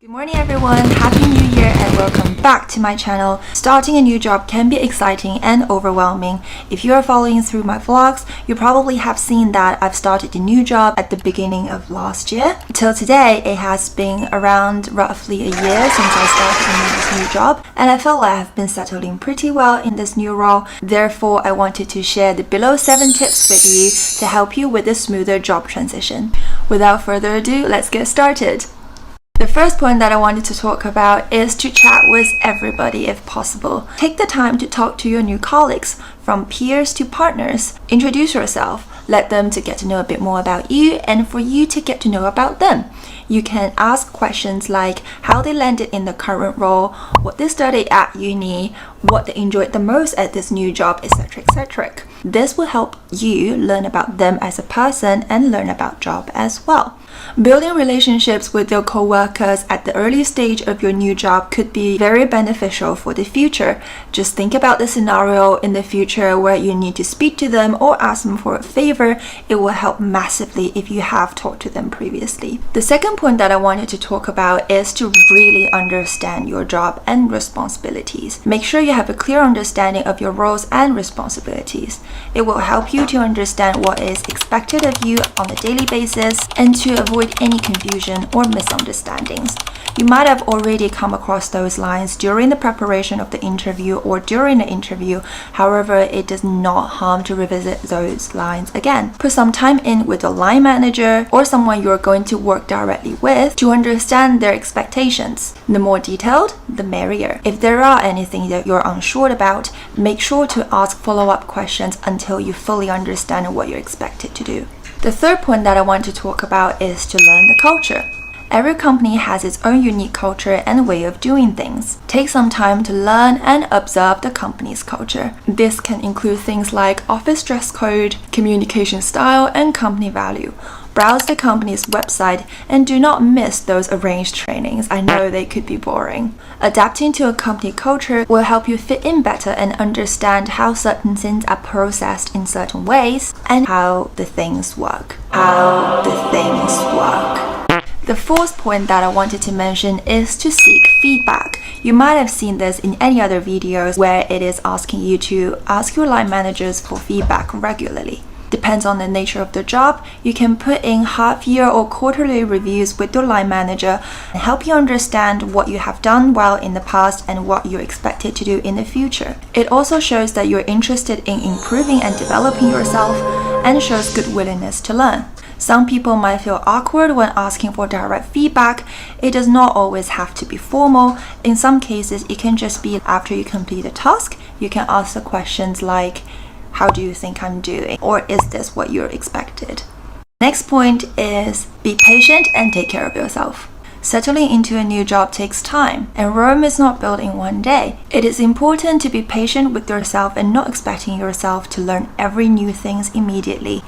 Good morning everyone, Happy New Year and welcome back to my channel. Starting a new job can be exciting and overwhelming. If you are following through my vlogs, you probably have seen that I've started a new job at the beginning of last year. Till today, it has been around roughly a year since I started this new job, and I felt like I've been settling pretty well in this new role. Therefore, I wanted to share the below 7 tips with you to help you with a smoother job transition. Without further ado, let's get started. The first point that I wanted to talk about is to chat with everybody if possible. Take the time to talk to your new colleagues, from peers to partners. Introduce yourself, let them to get to know a bit more about you and for you to get to know about them. You can ask questions like how they landed in the current role, what they studied at uni, what they enjoyed the most at this new job, etc. etc. This will help you learn about them as a person and learn about job as well. Building relationships with your co-workers at the early stage of your new job could be very beneficial for the future. Just think about the scenario in the future where you need to speak to them or ask them for a favor. It will help massively if you have talked to them previously. The second point that I wanted to talk about is to really understand your job and responsibilities. Make sure you have a clear understanding of your roles and responsibilities. It will help you to understand what is expected of you on a daily basis and to avoid any confusion or misunderstandings. You might have already come across those lines during the preparation of the interview or during the interview. However, it does not harm to revisit those lines again. Put some time in with a line manager or someone you're going to work directly with to understand their expectations. The more detailed, the merrier. If there are anything that you're unsure about, make sure to ask follow-up questions until you fully understand what you're expected to do. The third point that I want to talk about is to learn the culture. Every company has its own unique culture and way of doing things. Take some time to learn and observe the company's culture. This can include things like office dress code, communication style, and company value. Browse the company's website and do not miss those arranged trainings. I know they could be boring. Adapting to a company culture will help you fit in better and understand how certain things are processed in certain ways and how the things work. The fourth point that I wanted to mention is to seek feedback. You might have seen this in any other videos where it is asking you to ask your line managers for feedback regularly. Depends on the nature of the job, you can put in half-year or quarterly reviews with your line manager and help you understand what you have done well in the past and what you're expected to do in the future. It also shows that you're interested in improving and developing yourself and shows good willingness to learn. Some people might feel awkward when asking for direct feedback. It does not always have to be formal. In some cases, it can just be after you complete a task, you can ask the questions like, how do you think I'm doing? Or is this what you're expected? Next point is be patient and take care of yourself. Settling into a new job takes time, and Rome is not built in one day. It is important to be patient with yourself and not expecting yourself to learn every new thing immediately.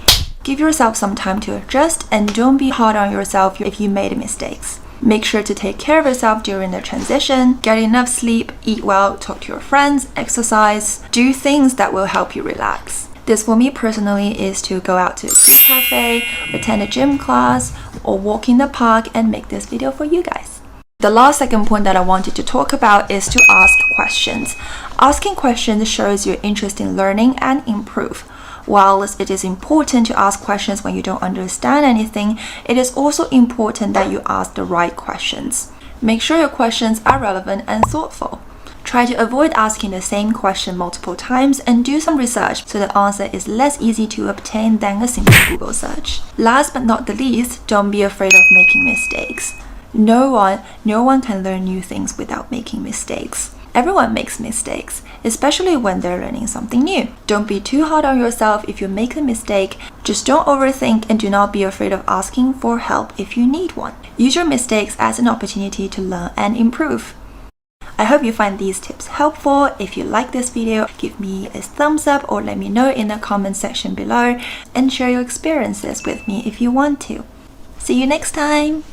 Give yourself some time to adjust and don't be hard on yourself if you made mistakes. Make sure to take care of yourself during the transition, get enough sleep, eat well, talk to your friends, exercise, do things that will help you relax. This for me personally is to go out to a tea cafe, attend a gym class, or walk in the park and make this video for you guys. The last second point that I wanted to talk about is to ask questions. Asking questions shows your interest in learning and improve. While it is important to ask questions when you don't understand anything, it is also important that you ask the right questions. Make sure your questions are relevant and thoughtful. Try to avoid asking the same question multiple times and do some research so the answer is less easy to obtain than a simple Google search. Last but not the least, don't be afraid of making mistakes. No one can learn new things without making mistakes. Everyone makes mistakes, especially when they're learning something new. Don't be too hard on yourself if you make a mistake. Just don't overthink and do not be afraid of asking for help if you need one. Use your mistakes as an opportunity to learn and improve. I hope you find these tips helpful. If you like this video, give me a thumbs up or let me know in the comment section below and share your experiences with me if you want to. See you next time!